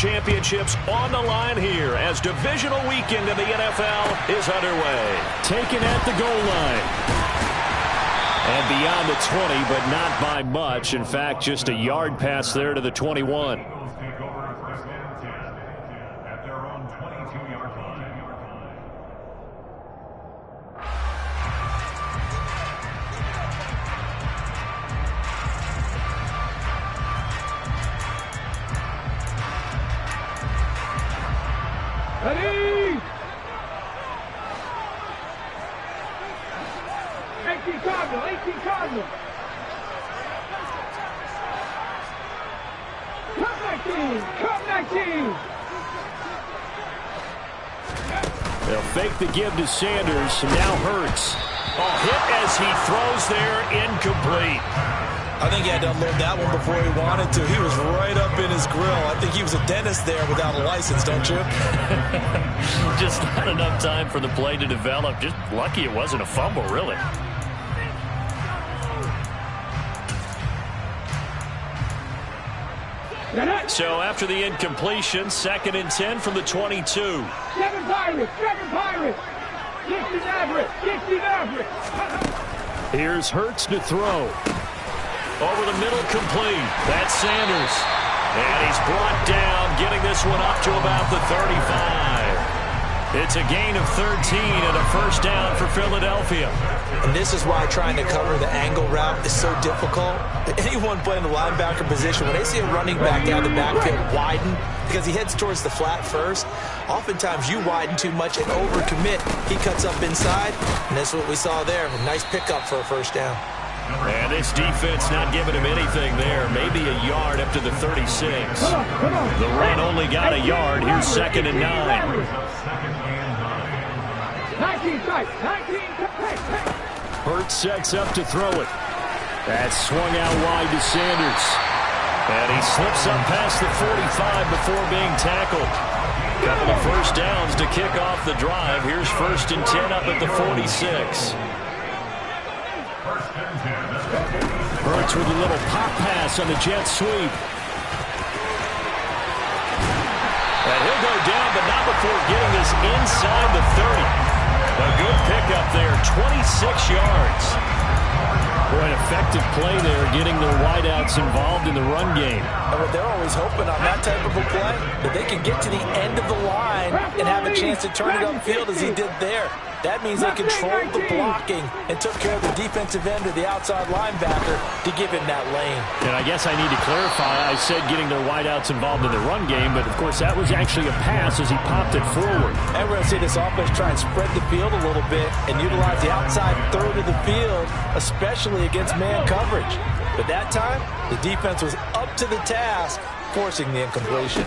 championships on the line here as divisional weekend in the NFL is underway. Taken at the goal line. And beyond the 20, but not by much. In fact, just a yard pass there to the 21. Ready! 18 Cardinal, 18 Cardinal. Come 19. They'll fake the give to Sanders. Now Hurts. Hit as he throws there, incomplete. I think he had to unload that one before he wanted to. He was right up in his grill. I think he was a dentist there without a license, don't you? Just not enough time for the play to develop. Just lucky it wasn't a fumble, really. So after the incompletion, 2nd and 10 from the 22. 7 Pirates, 7 Pirates. 16 average, 16 average. Here's Hurts to throw. Over the middle, complete. That's Sanders. And he's brought down, getting this one up to about the 35. It's a gain of 13 and a first down for Philadelphia. And this is why trying to cover the angle route is so difficult. Anyone playing the linebacker position, when they see a running back out of the backfield widen, because he heads towards the flat first, oftentimes you widen too much and overcommit. He cuts up inside, and that's what we saw there. A nice pickup for a first down. And this defense not giving him anything there. Maybe a yard up to the 36. The run only got a yard. Here's 2nd and 9. 19 tight, 19 Hurts sets up to throw it. That's swung out wide to Sanders. And he slips up past the 45 before being tackled. Couple of first downs to kick off the drive. Here's 1st and 10 up at the 46. Hurts with a little pop pass on the jet sweep. And he'll go down, but not before getting this inside the 30. A good pickup there, 26 yards. Boy, an effective play there, getting their wideouts involved in the run game. They're always hoping on that type of a play that they can get to the end of the line and have a chance to turn it upfield as he did there. That means they controlled the blocking and took care of the defensive end or the outside linebacker to give him that lane. And I guess I need to clarify, I said getting their wideouts involved in the run game, but of course that was actually a pass as he popped it forward. And we're going to see this offense try and spread the field a little bit and utilize the outside third of the field, especially against man coverage. But that time, the defense was up to the task, forcing the incompletion.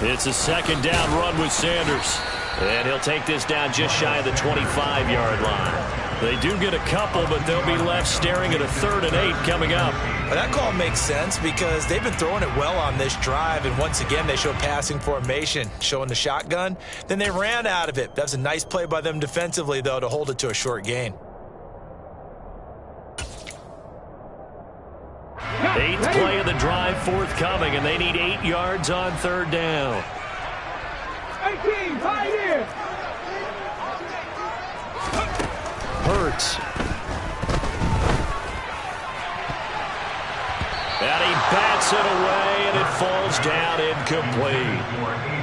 It's a 2nd down run with Sanders. And he'll take this down just shy of the 25-yard line. They do get a couple, but they'll be left staring at a 3rd and 8 coming up. Well, that call makes sense because they've been throwing it well on this drive, and once again they show passing formation, showing the shotgun. Then they ran out of it. That was a nice play by them defensively, though, to hold it to a short gain. 8th play of the drive forthcoming, and they need 8 yards on 3rd down. 18, Pioneer. Hurts. And he bats it away, and it falls down incomplete.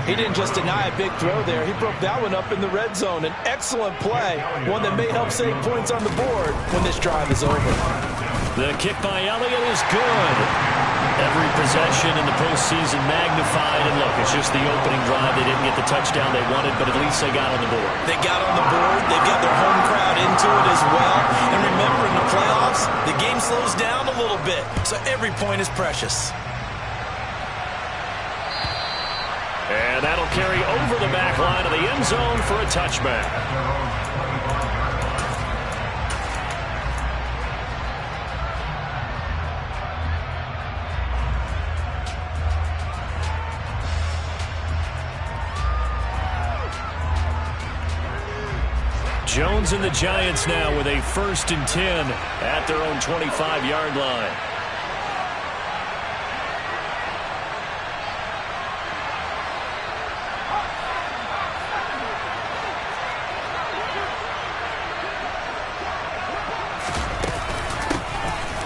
He didn't just deny a big throw there. He broke that one up in the red zone. An excellent play, one that may help save points on the board when this drive is over. The kick by Elliott is good. Every possession in the postseason magnified. And look, it's just the opening drive. They didn't get the touchdown they wanted, but at least they got on the board. They got on the board. They've got their home crowd into it as well. And remember, in the playoffs, the game slows down a little bit. So every point is precious. And that'll carry over the back line of the end zone for a touchback. Jones and the Giants now with a 1st and 10 at their own 25-yard line.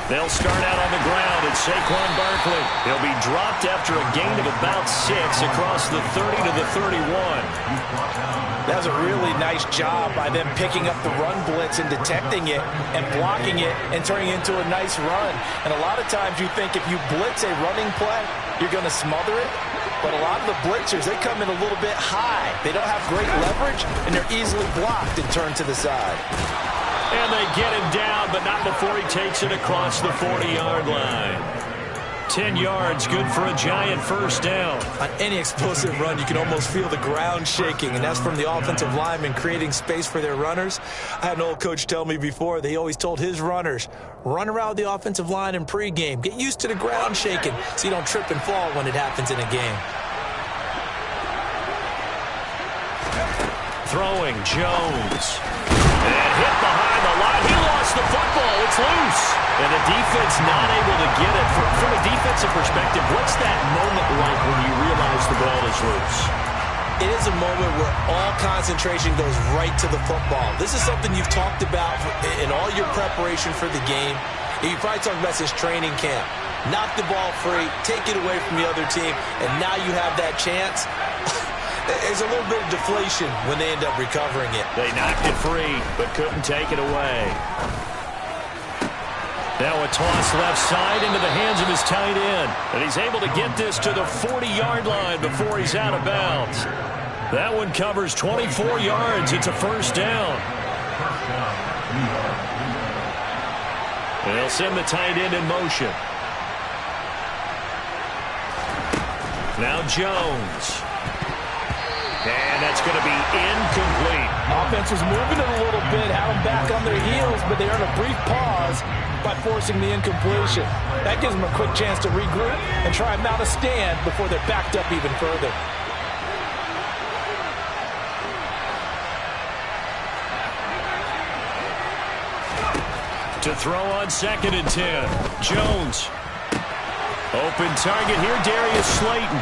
They'll start out on the ground at Saquon Barkley. He'll be dropped after a gain of about 6 across the 30 to the 31. That was a really nice job by them picking up the run blitz and detecting it and blocking it and turning it into a nice run. And a lot of times you think if you blitz a running play, you're going to smother it. But a lot of the blitzers, they come in a little bit high. They don't have great leverage, and they're easily blocked and turned to the side. And they get him down, but not before he takes it across the 40-yard line. 10 yards, good for a giant first down. On any explosive run, you can almost feel the ground shaking, and that's from the offensive linemen creating space for their runners. I had an old coach tell me before, they always told his runners, run around the offensive line in pregame. Get used to the ground shaking so you don't trip and fall when it happens in a game. Throwing, Jones. And hit behind the line. He lost the football. It's loose. And the defense not able to get it. From a defensive perspective, what's that moment like when you realize the ball is loose? It is a moment where all concentration goes right to the football. This is something you've talked about in all your preparation for the game. You probably talked about this training camp. Knock the ball free, take it away from the other team, and now you have that chance. There's a little bit of deflation when they end up recovering it. They knocked it free, but couldn't take it away. Now a toss left side into the hands of his tight end. And he's able to get this to the 40-yard line before he's out of bounds. That one covers 24 yards. It's a first down. They'll send the tight end in motion. Now Jones. And that's going to be incomplete. Offense was moving it a little bit, had them back on their heels, but they earned a brief pause by forcing the incompletion. That gives them a quick chance to regroup and try and mount a stand before they're backed up even further. To throw on 2nd and 10. Jones. Open target here, Darius Slayton.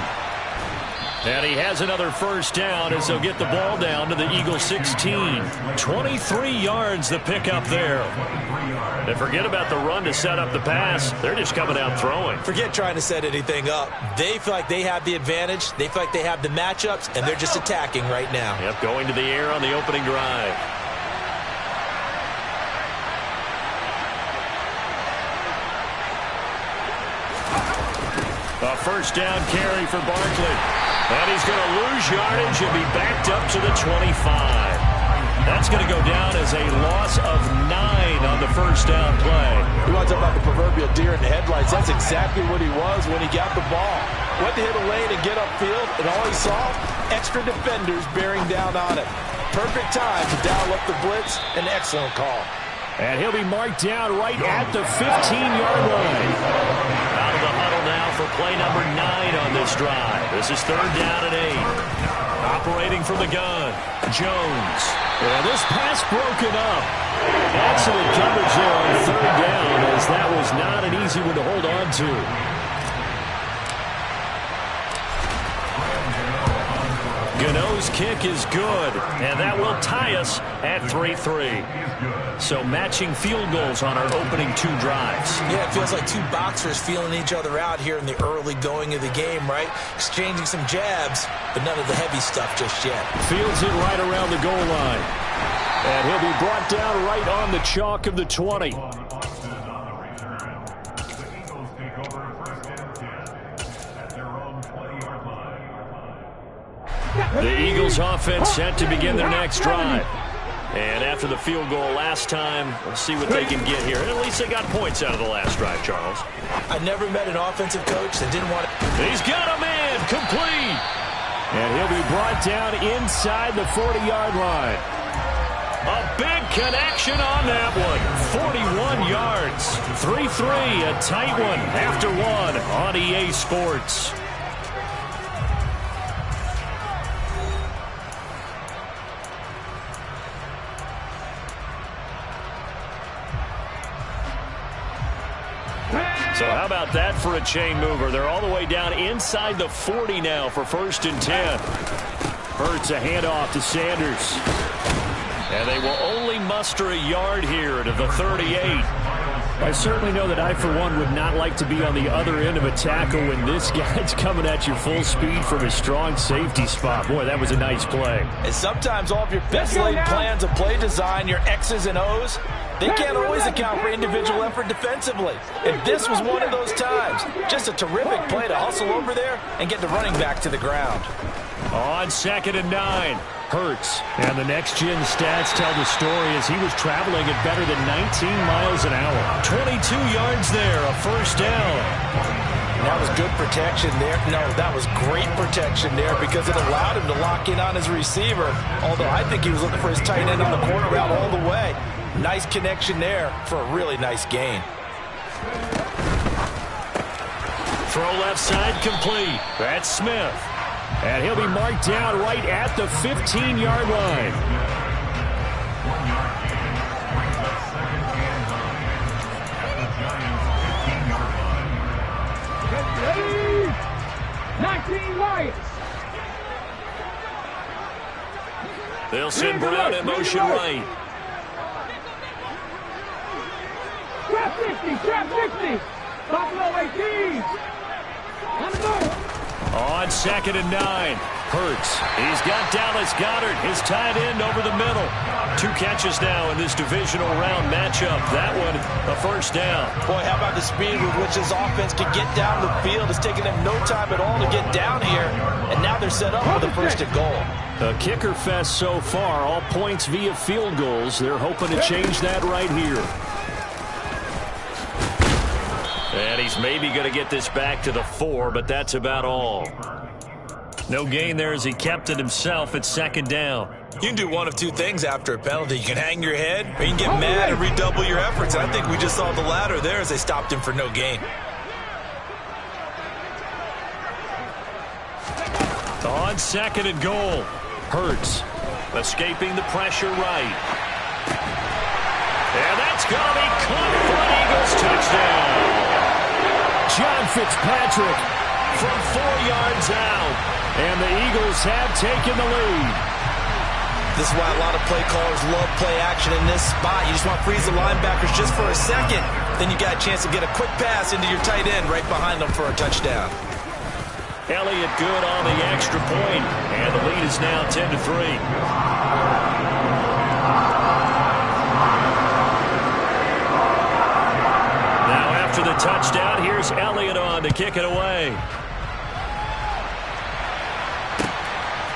And he has another first down as they'll get the ball down to the Eagles 16. 23 yards the pickup there. And forget about the run to set up the pass. They're just coming out throwing. Forget trying to set anything up. They feel like they have the advantage. They feel like they have the matchups, and they're just attacking right now. Yep, going to the air on the opening drive. A first down carry for Barkley. And he's going to lose yardage and be backed up to the 25. That's going to go down as a loss of 9 on the first down play. We want to talk about the proverbial deer in the headlights. That's exactly what he was when he got the ball. Went to hit a lane and get upfield, and all he saw, extra defenders bearing down on him. Perfect time to dial up the blitz. An excellent call. And he'll be marked down right at the 15-yard line. Out of the huddle now for play number 9 on this drive. This is 3rd down and 8. Operating from the gun, Jones. And this pass broken up. Excellent coverage there on 3rd down, as that was not an easy one to hold on to. Gano's kick is good, and that will tie us at 3-3. So matching field goals on our opening 2 drives. Yeah, it feels like 2 boxers feeling each other out here in the early going of the game, right? Exchanging some jabs, but none of the heavy stuff just yet. Fields it right around the goal line. And he'll be brought down right on the chalk of the 20. The Eagles offense set to begin their next drive. And after the field goal last time, we'll see what they can get here. And at least they got points out of the last drive, Charles. I never met an offensive coach that didn't want to... He's got a man, complete. And he'll be brought down inside the 40-yard line. A big connection on that one. 41 yards. 3-3, a tight one after 1 on EA Sports. So how about that for a chain mover? They're all the way down inside the 40 now for 1st and 10. Hurts a handoff to Sanders. And they will only muster a yard here to the 38. I certainly know that I, for one, would not like to be on the other end of a tackle when this guy's coming at you full speed from a strong safety spot. Boy, that was a nice play. And sometimes all of your best laid plans of play design, your X's and O's, they can't always account for individual effort defensively. And this was one of those times. Just a terrific play to hustle over there and get the running back to the ground. On 2nd and 9, Hurts. And the next-gen stats tell the story as he was traveling at better than 19 miles an hour. 22 yards there, a first down. That was good protection there. No, that was great protection there because it allowed him to lock in on his receiver. Although I think he was looking for his tight end on the corner route all the way. Nice connection there for a really nice gain. Throw left side complete. That's Smith. And he'll be marked down right at the 15-yard line. Ready? 19 Lions. They'll send Brown in motion right. Trap 60, trap 60. Buffalo 18. On the move. On 2nd and 9, Hurts. He's got Dallas Goedert, his tight end, over the middle. 2 catches now in this divisional round matchup. That one, a first down. Boy, how about the speed with which this offense can get down the field? It's taken them no time at all to get down here, and now they're set up for the 1st and goal. A kicker fest so far, all points via field goals. They're hoping to change that right here. And he's maybe going to get this back to the 4, but that's about all. No gain there as he kept it himself at 2nd down. You can do one of two things after a penalty. You can hang your head, or you can get mad and redouble your efforts. And I think we just saw the latter there as they stopped him for no gain. On 2nd and goal, Hurts escaping the pressure right. And that's going to be caught for an Eagles touchdown. John Fitzpatrick from 4 yards out. And the Eagles have taken the lead. This is why a lot of play callers love play action in this spot. You just want to freeze the linebackers just for a second. Then you got a chance to get a quick pass into your tight end right behind them for a touchdown. Elliott good on the extra point. And the lead is now 10-3. After the touchdown, here's Elliott on to kick it away.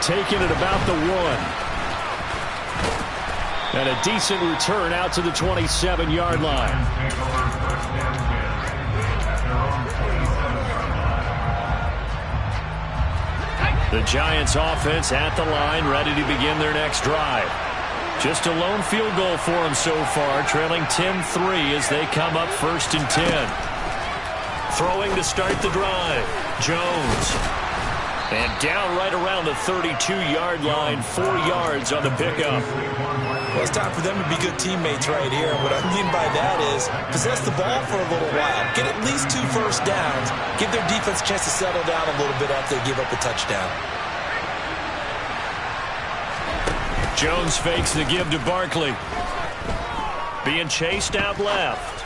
Taking it about the 1. And a decent return out to the 27-yard line. The Giants offense at the line, ready to begin their next drive. Just a lone field goal for them so far, trailing 10-3 as they come up 1st and 10. Throwing to start the drive, Jones. And down right around the 32-yard line, 4 yards on the pickup. Well, it's time for them to be good teammates right here. What I mean by that is possess the ball for a little while. Get at least 2 first downs. Give their defense a chance to settle down a little bit after they give up a touchdown. Jones fakes the give to Barkley. Being chased out left.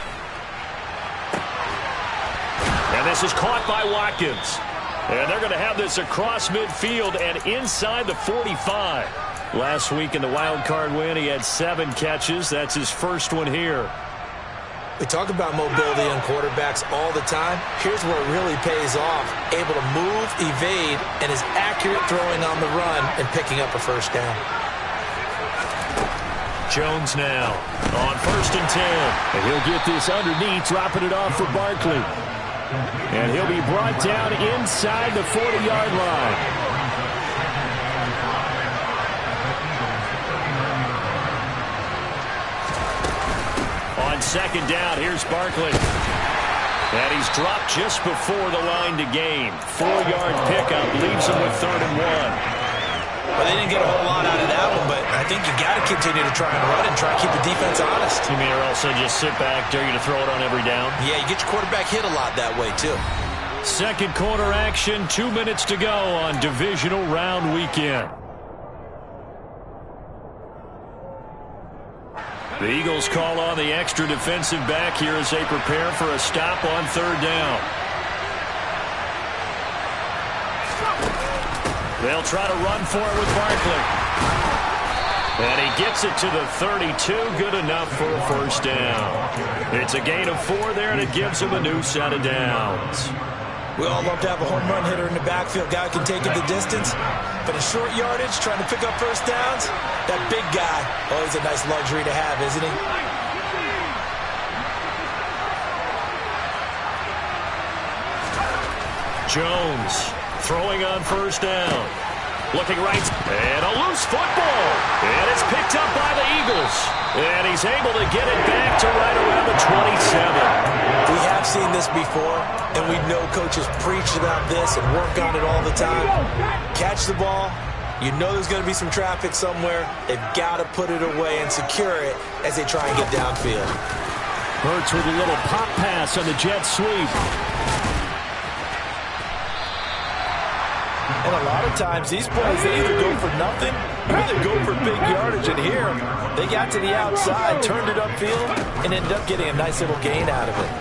And this is caught by Watkins. And they're going to have this across midfield and inside the 45. Last week in the wild card win, he had 7 catches. That's his first one here. We talk about mobility on quarterbacks all the time. Here's where it really pays off. Able to move, evade, and is accurate throwing on the run and picking up a first down. Jones now on 1st and 10. And he'll get this underneath, dropping it off for Barkley. And he'll be brought down inside the 40-yard line. On 2nd down, here's Barkley. And he's dropped just before the line to gain. 4-yard pickup leaves him with 3rd and 1. Well, they didn't get a whole lot out of that one, but I think you got to continue to try and run and try to keep the defense honest. You mean or else they just sit back, dare you to throw it on every down? Yeah, you get your quarterback hit a lot that way, too. 2nd quarter action, 2 minutes to go on divisional round weekend. The Eagles call on the extra defensive back here as they prepare for a stop on third down. They'll try to run for it with Barkley. And he gets it to the 32. Good enough for a first down. It's a gain of 4 there, and it gives him a new set of downs. We all love to have a home run hitter in the backfield. Guy who can take it the distance. But in short yardage, trying to pick up first downs, that big guy, always a nice luxury to have, isn't he? Jones throwing on first down. Looking right, and a loose football. And it's picked up by the Eagles. And he's able to get it back to right around the 27. We have seen this before, and we know coaches preach about this and work on it all the time. Catch the ball. You know there's going to be some traffic somewhere. They've got to put it away and secure it as they try and get downfield. Hurts with a little pop pass on the jet sweep. And a lot of times, these plays, they either go for nothing or they go for big yardage. And here, they got to the outside, turned it upfield, and ended up getting a nice little gain out of it.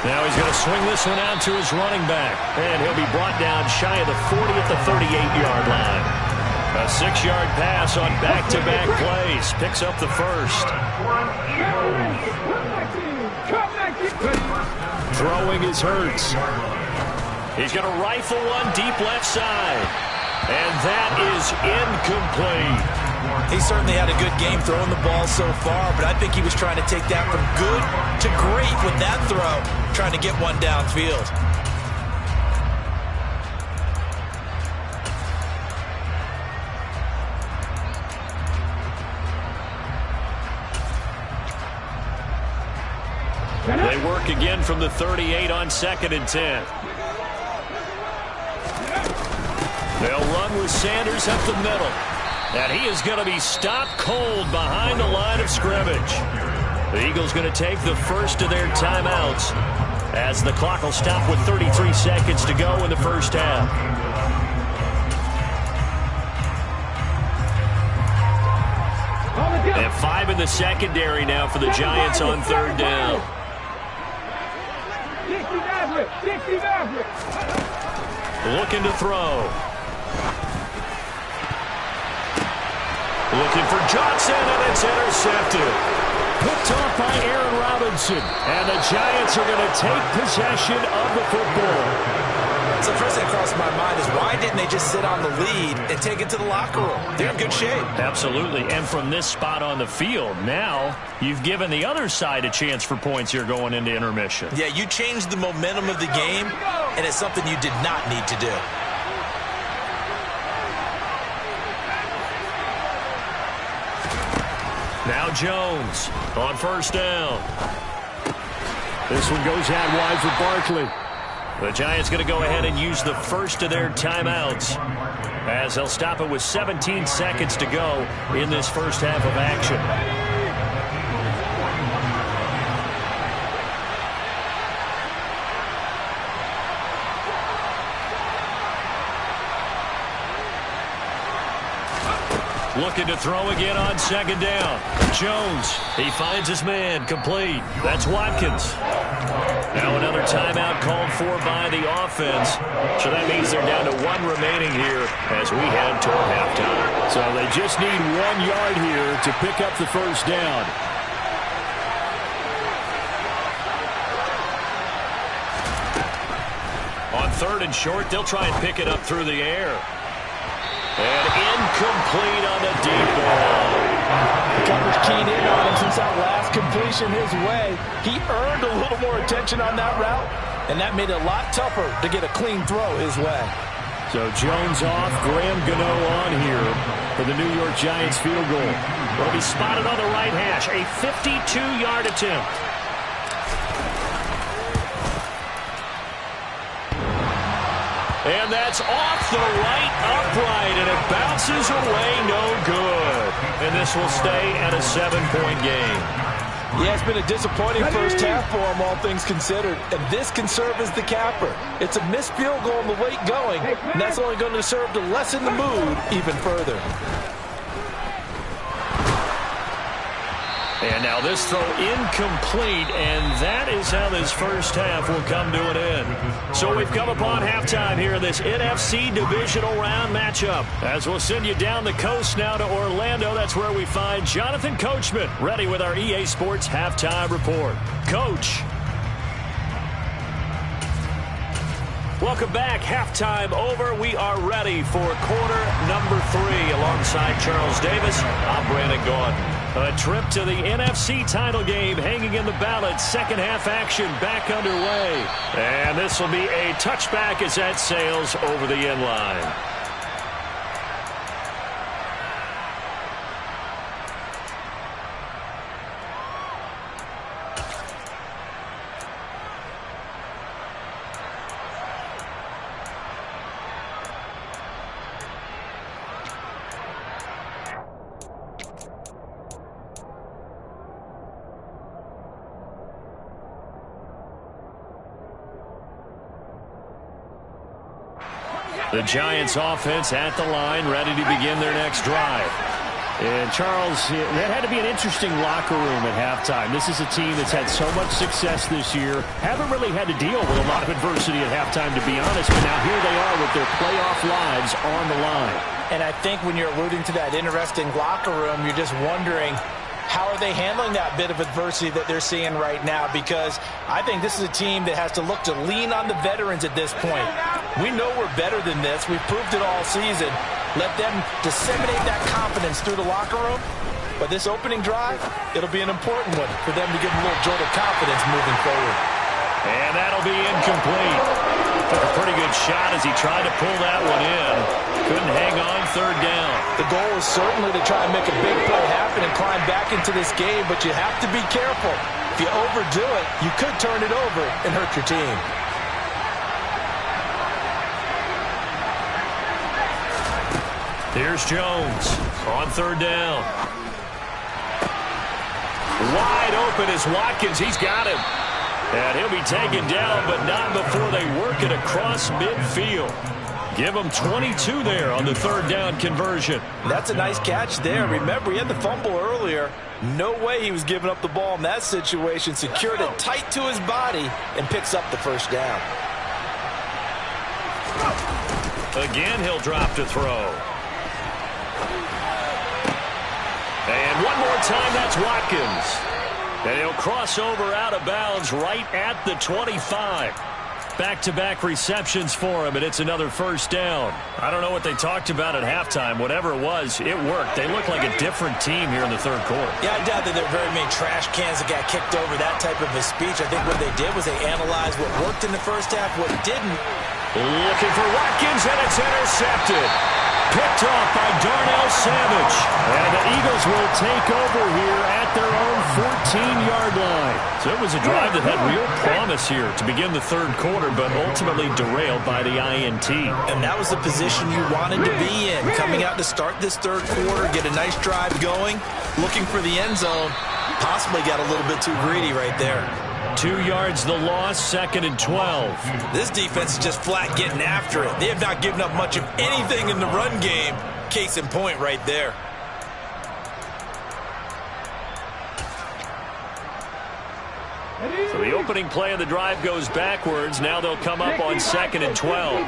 Now he's going to swing this one out to his running back. And he'll be brought down shy of the 40 at the 38-yard line. A 6-yard pass on back-to-back plays. Picks up the first. Throwing is Hurts. He's going to rifle one deep left side. And that is incomplete. He certainly had a good game throwing the ball so far, but I think he was trying to take that from good to great with that throw, trying to get one downfield. They work again from the 38 on 2nd and 10. They'll run with Sanders up the middle. And he is going to be stopped cold behind the line of scrimmage. The Eagles going to take the first of their timeouts as the clock will stop with 33 seconds to go in the first half. They have 5 in the secondary now for the Giants on third down. Looking to throw. Looking for Johnson, and it's intercepted. Picked off by Aaron Robinson. And the Giants are going to take possession of the football. So the first thing that crossed my mind is why didn't they just sit on the lead and take it to the locker room? They're in good shape. Absolutely. And from this spot on the field, now you've given the other side a chance for points here going into intermission. Yeah, you changed the momentum of the game, and it's something you did not need to do. Now Jones on first down. This one goes out wide for Barkley. The Giants going to go ahead and use the first of their timeouts as they'll stop it with 17 seconds to go in this first half of action. Looking to throw again on second down. Jones, he finds his man, complete. That's Watkins. Now another timeout called for by the offense. So that means they're down to 1 remaining here as we head toward halftime. So they just need 1 yard here to pick up the first down. On third and short, they'll try and pick it up through the air. And incomplete on the deep ball. The coverage keyed in on him since that last completion his way. He earned a little more attention on that route, and that made it a lot tougher to get a clean throw his way. So Jones off, Graham Gano on here for the New York Giants field goal. Will be spotted on the right hash, a 52-yard attempt. And that's off the right upright, and it bounces away no good. And this will stay at a 7-point game. Yeah, it's been a disappointing first half for him, all things considered. And this can serve as the capper. It's a missed field goal in the late going, and that's only going to serve to lessen the mood even further. And now this throw incomplete, and that is how this first half will come to an end. So we've come upon halftime here in this NFC Divisional Round matchup. As we'll send you down the coast now to Orlando, that's where we find Jonathan Coachman, ready with our EA Sports Halftime Report. Coach. Welcome back. Halftime over. We are ready for quarter number 3. Alongside Charles Davis, I'm Brandon Gordon. A trip to the NFC title game hanging in the balance. Second half action back underway. And this will be a touchback as that sails over the end line. The Giants offense at the line, ready to begin their next drive. And Charles, that had to be an interesting locker room at halftime. This is a team that's had so much success this year. Haven't really had to deal with a lot of adversity at halftime, to be honest. But now here they are with their playoff lives on the line. And I think when you're alluding to that interesting locker room, you're just wondering, how are they handling that bit of adversity that they're seeing right now? Because I think this is a team that has to look to lean on the veterans at this point. We know we're better than this. We've proved it all season. Let them disseminate that confidence through the locker room. But this opening drive, it'll be an important one for them to give them a little jolt of confidence moving forward. And that'll be incomplete. Took a pretty good shot as he tried to pull that one in. Couldn't hang on, third down. The goal is certainly to try and make a big play happen and climb back into this game, but you have to be careful. If you overdo it, you could turn it over and hurt your team. Here's Jones on third down. Wide open is Watkins. He's got him. And he'll be taken down, but not before they work it across midfield. Give him 22 there on the third down conversion. That's a nice catch there. Remember, he had the fumble earlier. No way he was giving up the ball in that situation. Secured it tight to his body and picks up the first down. Again, he'll drop to throw. And one more time, that's Watkins. And he'll cross over out of bounds right at the 25. Back-to-back receptions for him, and it's another first down. I don't know what they talked about at halftime. Whatever it was, it worked. They look like a different team here in the third quarter. Yeah, I doubt that there are very many trash cans that got kicked over that type of a speech. I think what they did was they analyzed what worked in the first half, what didn't. Looking for Watkins, and it's intercepted. Picked off by Darnell Savage. And the Eagles will take over here at their own 14-yard line. So it was a drive that had real promise here to begin the third quarter, but ultimately derailed by the INT. And that was the position you wanted to be in. Coming out to start this third quarter, get a nice drive going, looking for the end zone. Possibly got a little bit too greedy right there. 2 yards the loss, second and 12. This defense is just flat getting after it. They have not given up much of anything in the run game. Case in point right there. So the opening play of the drive goes backwards. Now they'll come up on second and 12. 18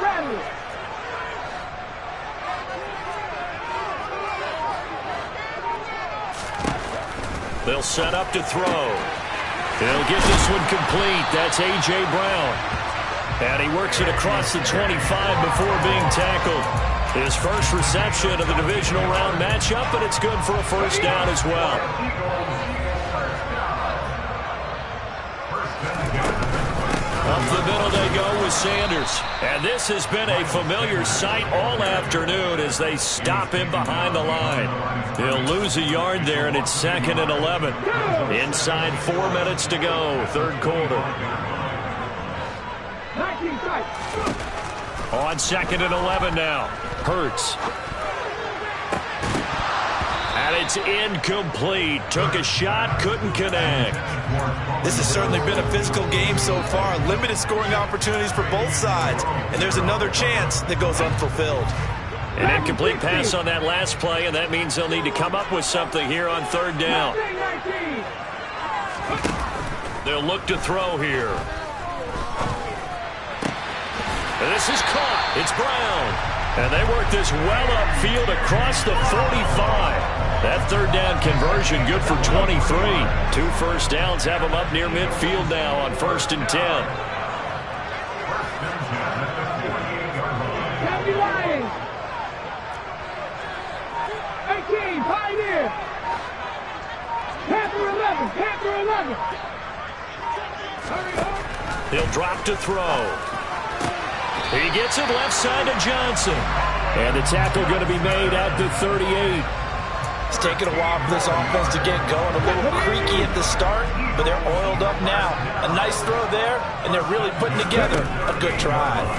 rattle. They'll set up to throw. They'll get this one complete. That's A.J. Brown. And he works it across the 25 before being tackled. His first reception of the divisional round matchup, but it's good for a first down as well. Up the middle they go with Sanders. And this has been a familiar sight all afternoon as they stop him behind the line. He'll lose a yard there, and it's second and 11. Inside 4 minutes to go, third quarter. On second and 11 now. Hurts. And it's incomplete. Took a shot, couldn't connect. This has certainly been a physical game so far. Limited scoring opportunities for both sides. And there's another chance that goes unfulfilled. An incomplete pass on that last play, and that means they'll need to come up with something here on third down. They'll look to throw here. And this is caught. It's Brown. And they work this well upfield across the 45. That third down conversion good for 23. 2 first downs have them up near midfield now on 1st and 10. Pioneer. Panther 11. Panther 11. He'll drop to throw. He gets it left side to Johnson. And the tackle going to be made at the 38. It's taken a while for this offense to get going. A little creaky at the start, but they're oiled up now. A nice throw there, and they're really putting together a good drive.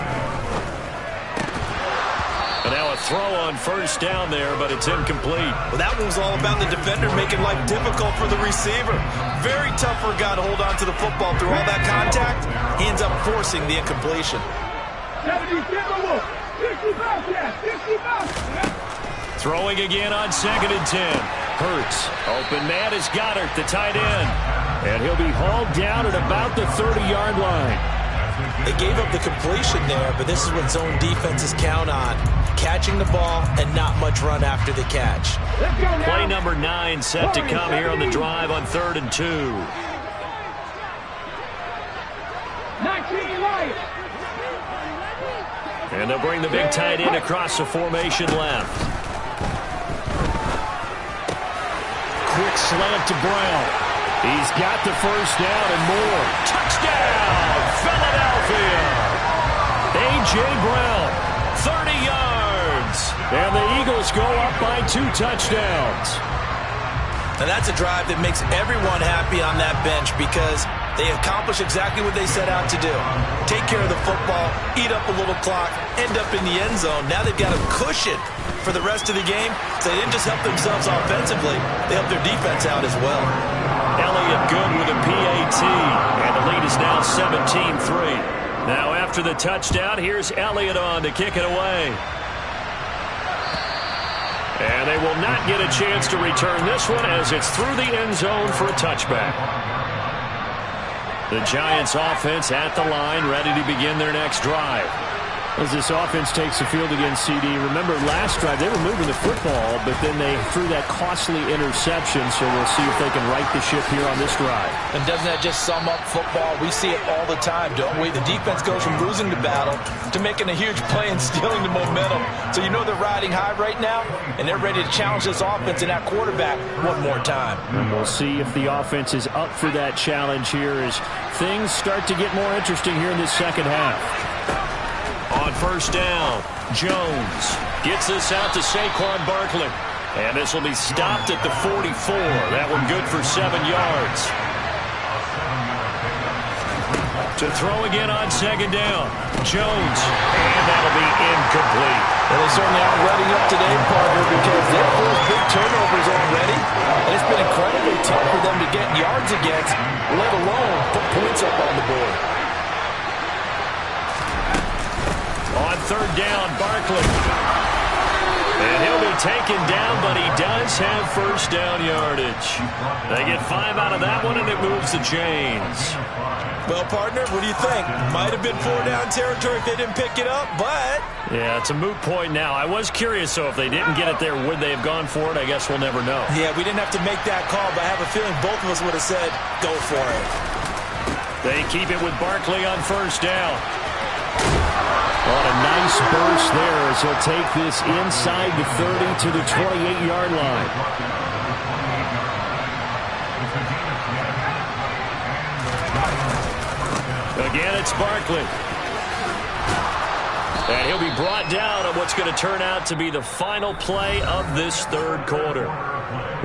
And now a throw on first down there, but it's incomplete. Well, that one was all about the defender making life difficult for the receiver. Very tough for a guy to hold on to the football through all that contact. He ends up forcing the incompletion. 70, 65. Throwing again on 2nd and 10. Hurts. Open man is Goddard, the tight end. And he'll be hauled down at about the 30-yard line. They gave up the completion there, but this is what zone defenses count on. Catching the ball and not much run after the catch. Play number 9 set to come here on the drive on 3rd and 2. 19 right. And they'll bring the big tight end across the formation left. Quick slant to Brown. He's got the first down and more. Touchdown, Philadelphia. A.J. Brown, 30 yards. And the Eagles go up by 2 touchdowns. And that's a drive that makes everyone happy on that bench because they accomplish exactly what they set out to do. Take care of the football, eat up a little clock, end up in the end zone. Now they've got a cushion for the rest of the game. So they didn't just help themselves offensively, they helped their defense out as well. Elliott good with a PAT, and the lead is now 17-3. Now after the touchdown, here's Elliott on to kick it away. And they will not get a chance to return this one as it's through the end zone for a touchback. The Giants offense at the line, ready to begin their next drive. As this offense takes the field against CD, remember last drive they were moving the football, but then they threw that costly interception, so we'll see if they can right the ship here on this drive. And doesn't that just sum up football? We see it all the time, don't we? The defense goes from losing the battle to making a huge play and stealing the momentum. So you know they're riding high right now, and they're ready to challenge this offense and that quarterback one more time. And we'll see if the offense is up for that challenge here as things start to get more interesting here in this second half. On first down, Jones gets this out to Saquon Barkley. And this will be stopped at the 44. That one good for 7 yards. To throw again on second down, Jones. And that'll be incomplete. Well, they certainly aren't letting up today, partner, because they've forced big turnovers already. And it's been incredibly tough for them to get yards against, let alone put points up on the board. On third down, Barkley. And he'll be taken down, but he does have first down yardage. They get 5 out of that one, and it moves the chains. Well, partner, what do you think? Might have been 4-down territory if they didn't pick it up, but... Yeah, it's a moot point now. I was curious, so if they didn't get it there, would they have gone for it? I guess we'll never know. Yeah, we didn't have to make that call, but I have a feeling both of us would have said, go for it. They keep it with Barkley on first down. On a nice burst there as he'll take this inside the 30 to the 28-yard line. Again, it's Barkley. And he'll be brought down on what's going to turn out to be the final play of this third quarter.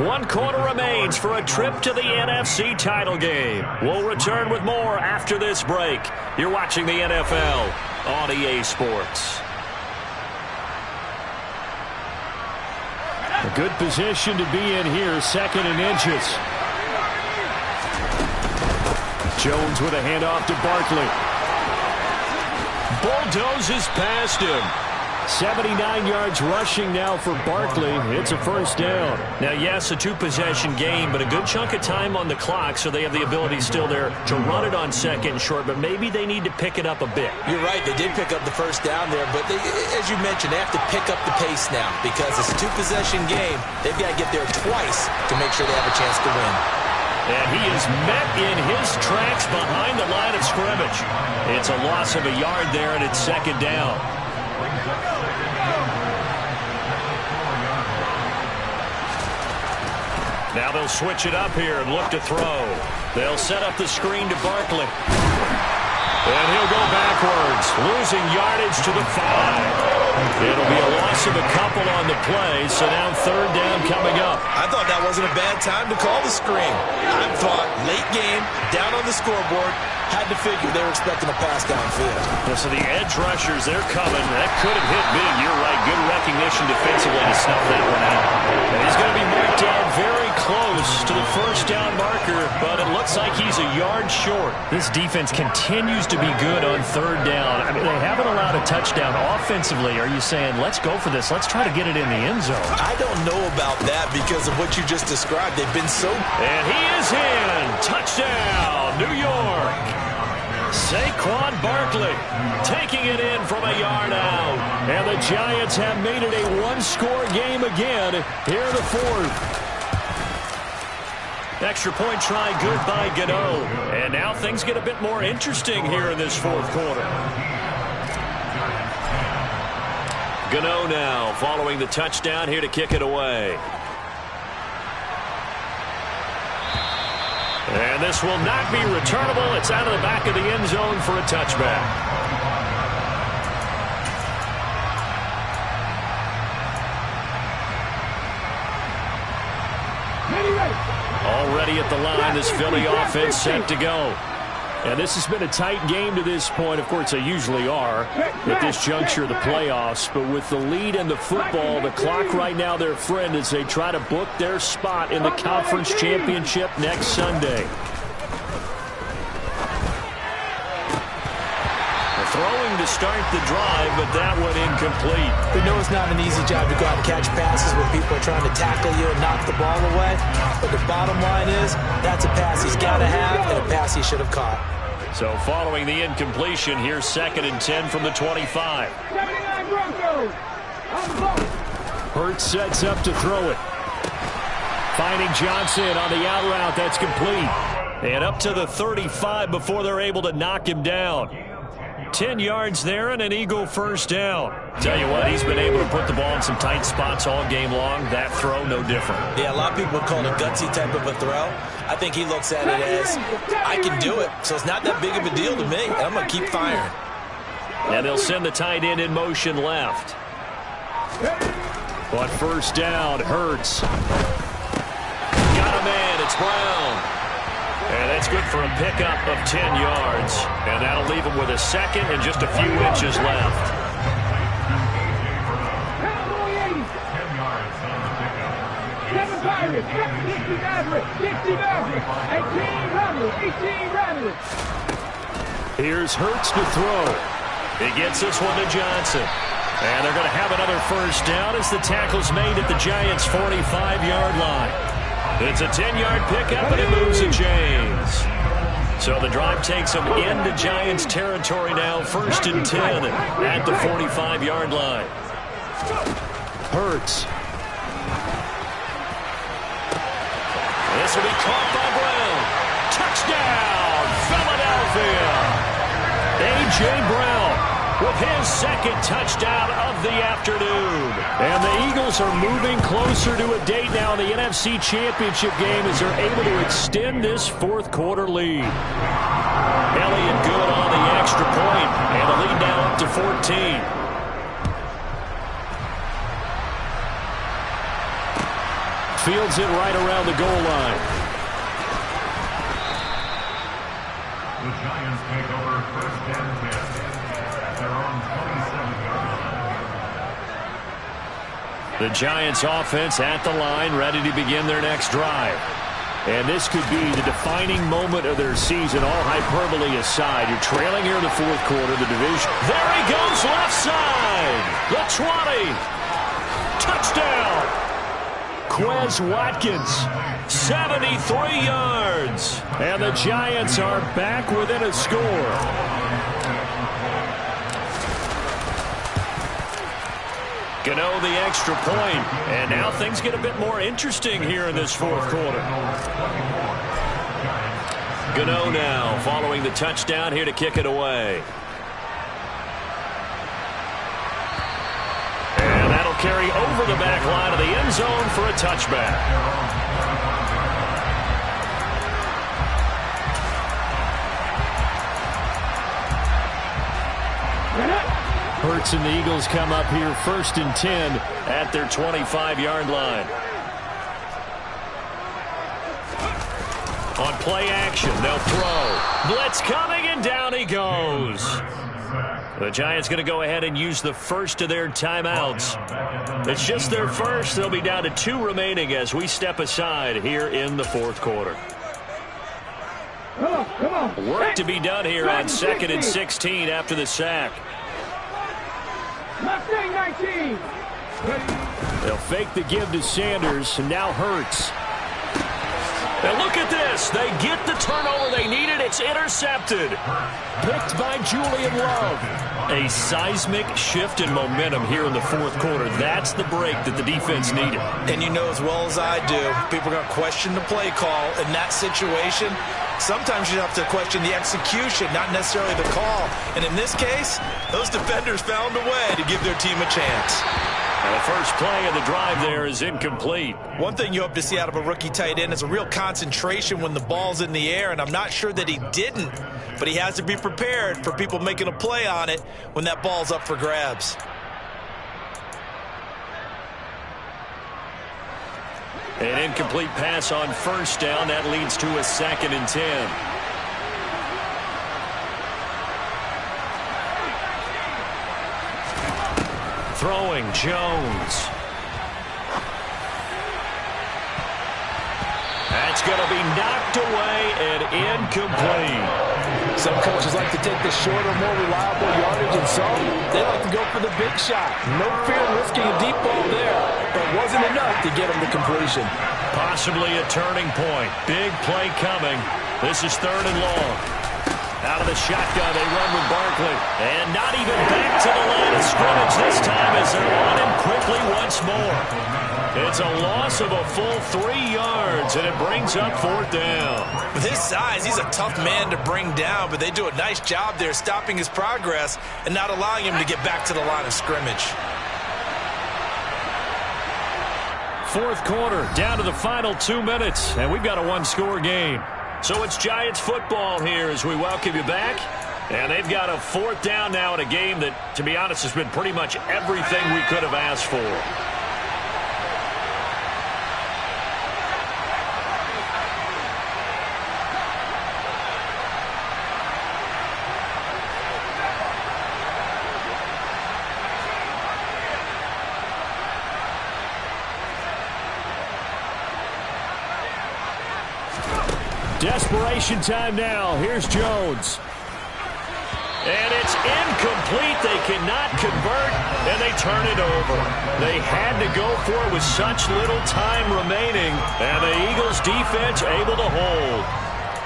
1 quarter remains for a trip to the NFC title game. We'll return with more after this break. You're watching the NFL on EA Sports. A good position to be in here, 2nd and inches. Jones with a handoff to Barkley. Bulldozes past him. 79 yards rushing now for Barkley. It's a first down. Now, yes, a two-possession game, but a good chunk of time on the clock, so they have the ability still there to run it on second and short, but maybe they need to pick it up a bit. You're right. They did pick up the first down there, but as you mentioned, they have to pick up the pace now because it's a two-possession game. They've got to get there twice to make sure they have a chance to win. And he is met in his tracks behind the line of scrimmage. It's a loss of a yard there, and it's second down. Now they'll switch it up here and look to throw. They'll set up the screen to Barkley. And he'll go backwards, losing yardage to the 5. It'll be a loss of a couple on the play, so now third down coming up. I thought that wasn't a bad time to call the screen. I thought late game, down on the scoreboard, had to figure they were expecting a pass downfield. So the edge rushers, they're coming. That could have hit big. You're right. Good recognition defensively to snuff that one out. And he's going to be marked down very close to the first down marker, but it looks like he's a yard short. This defense continues to be good on third down. I mean, they haven't allowed a touchdown offensively. Are you saying, let's go for this? Let's try to get it in the end zone. I don't know about that because of what you just described. They've been so... And he is in. Touchdown, New York. Saquon Barkley taking it in from a yard out. And the Giants have made it a one-score game again here in the fourth. Extra point try good by Gano. And now things get a bit more interesting here in this fourth quarter. Gano now following the touchdown here to kick it away. And this will not be returnable. It's out of the back of the end zone for a touchback. Already at the line, this Philly offense set to go. And this has been a tight game to this point. Of course, they usually are at this juncture of the playoffs. But with the lead in the football, the clock right now their friend as they try to book their spot in the conference championship next Sunday. Throwing to start the drive, but that one incomplete. We know it's not an easy job to go out and catch passes when people are trying to tackle you and knock the ball away. But the bottom line is, that's a pass he's got to have and a pass he should have caught. So following the incompletion, here's 2nd and 10 from the 25. 79 Broncos. Hurts sets up to throw it. Finding Johnson on the out route. That's complete. And up to the 35 before they're able to knock him down. 10 yards there and an Eagle first down. Tell you what, he's been able to put the ball in some tight spots all game long. That throw, no different. Yeah, a lot of people call it a gutsy type of a throw. I think he looks at it as, I can do it, so it's not that big of a deal to me, and I'm going to keep firing. And they'll send the tight end in motion left. But first down, Hurts. Got a man, it's Brown. And that's good for a pickup of 10 yards. And that'll leave him with a second and just a few inches left. Cowboy 80. 10 yards on the pickup. 7 Pirates. 60 Maverick. 60 Maverick. 18 Rebels. 18 Rebels. Here's Hurts to throw. He gets this one to Johnson. And they're going to have another first down as the tackle's made at the Giants' 45-yard line. It's a 10-yard pickup, and it moves the chains. So the drive takes them into Giants territory now, 1st and 10 at the 45-yard line. Hurts. This will be caught by Brown. Touchdown, Philadelphia. A.J. Brown with his second touchdown of the afternoon. And the Eagles are moving closer to a date now in the NFC Championship game as they're able to extend this fourth quarter lead. Elliott good on the extra point, and the lead now up to 14. Fields it right around the goal line. The Giants take over 1st and 10. The Giants offense at the line, ready to begin their next drive. And this could be the defining moment of their season, all hyperbole aside. You're trailing here in the fourth quarter of the division. There he goes left side. The 20. Touchdown. Quez Watkins, 73 yards. And the Giants are back within a score. Gano the extra point. And now things get a bit more interesting here in this fourth quarter. Gano now following the touchdown here to kick it away. And that'll carry over the back line of the end zone for a touchback. Hurts and the Eagles come up here 1st and 10 at their 25-yard line. On play action, they'll throw. Blitz coming, and down he goes. The Giants going to go ahead and use the first of their timeouts. It's just their first. They'll be down to 2 remaining as we step aside here in the fourth quarter. Come on. Work to be done here on 2nd and 16 after the sack. Mustang 19. They'll fake the give to Sanders, and now Hurts. And look at this. They get the turnover they needed. It's intercepted. Picked by Julian Love. A seismic shift in momentum here in the fourth quarter. That's the break that the defense needed. And you know as well as I do, people are going to question the play call in that situation. Sometimes you have to question the execution, not necessarily the call. And in this case, those defenders found a way to give their team a chance. And the first play of the drive there is incomplete. One thing you hope to see out of a rookie tight end is a real concentration when the ball's in the air, and I'm not sure that he didn't, but he has to be prepared for people making a play on it when that ball's up for grabs. An incomplete pass on first down. That leads to a 2nd and 10. Throwing Jones. That's going to be knocked away and incomplete. Some coaches like to take the shorter, more reliable yardage, and some, they like to go for the big shot. No fear in risking a deep ball there, but wasn't enough to get him to completion. Possibly a turning point. Big play coming. This is 3rd and long. Out of the shotgun, they run with Barkley. And not even back to the line of scrimmage this time as they're on him quickly once more. It's a loss of a full 3 yards, and it brings up 4th down. With his size, he's a tough man to bring down, but they do a nice job there stopping his progress and not allowing him to get back to the line of scrimmage. Fourth quarter, down to the final 2 minutes, and we've got a 1-score game. So it's Giants football here as we welcome you back. And they've got a 4th down now in a game that, to be honest, has been pretty much everything we could have asked for. Desperation time now. Here's Jones. And it's incomplete. They cannot convert, and they turn it over. They had to go for it with such little time remaining, and the Eagles defense able to hold.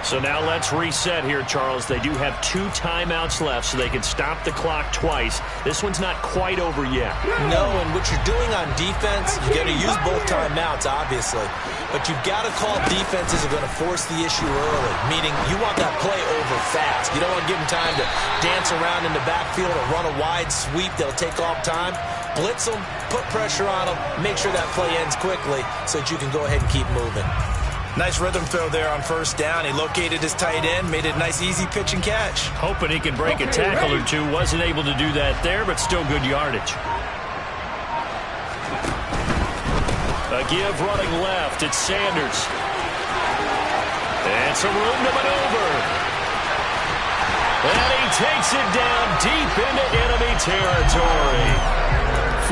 So now let's reset here, Charles. They do have 2 timeouts left, so they can stop the clock twice. This one's not quite over yet. No, and what you're doing on defense, you got to use both timeouts, obviously. But you've got to call defenses are going to force the issue early, meaning you want that play over fast. You don't want to give them time to dance around in the backfield or run a wide sweep. They'll take off time. Blitz them, put pressure on them, make sure that play ends quickly so that you can go ahead and keep moving. Nice rhythm throw there on first down. He located his tight end, made it a nice easy pitch and catch. Hoping he can break a tackle or two. Wasn't able to do that there, but still good yardage. A give running left. It's Sanders. And some room to maneuver. And he takes it down deep into enemy territory.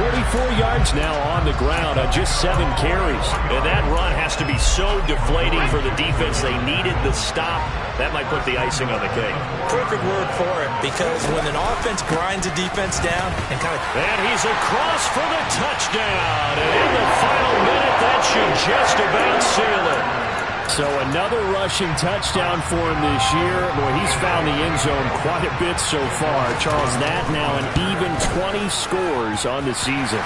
44 yards now on the ground on just 7 carries. And that run has to be so deflating for the defense. They needed the stop. That might put the icing on the cake. Perfect word for it, because when an offense grinds a defense down and kind of... And he's across for the touchdown. And in the final minute, that should just about seal it. So another rushing touchdown for him this year. Boy, he's found the end zone quite a bit so far. Charles, that now an even 20 scores on the season.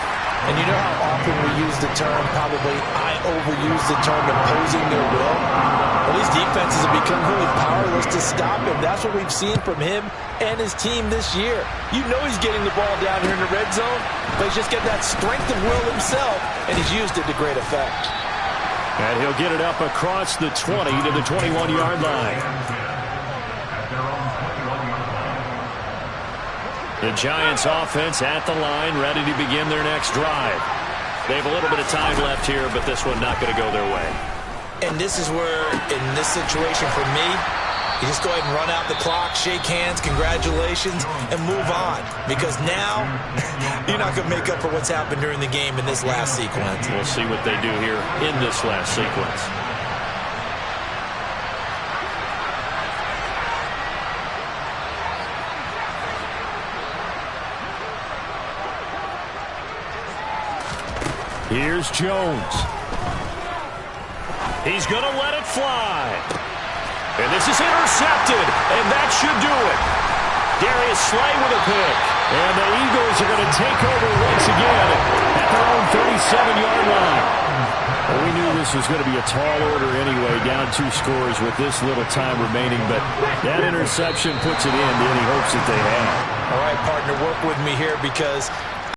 And you know how often we use the term, probably I overuse the term, imposing their will? Well, these defenses have become really powerless to stop him. That's what we've seen from him and his team this year. You know he's getting the ball down here in the red zone, but he's just got that strength of will himself, and he's used it to great effect. And he'll get it up across the 20 to the 21-yard line. The Giants offense at the line, ready to begin their next drive. They have a little bit of time left here, but this one not going to go their way. And this is where, in this situation for me, you just go ahead and run out the clock, shake hands, congratulations, and move on. Because now, you're not going to make up for what's happened during the game in this last sequence. We'll see what they do here in this last sequence. Here's Jones. He's going to let it fly. And this is intercepted, and that should do it. Darius Slay with a pick. And the Eagles are going to take over once again at their own 37-yard line. Well, we knew this was going to be a tall order anyway, down 2 scores with this little time remaining, but that interception puts it in to any hopes that they had. All right, partner, work with me here, because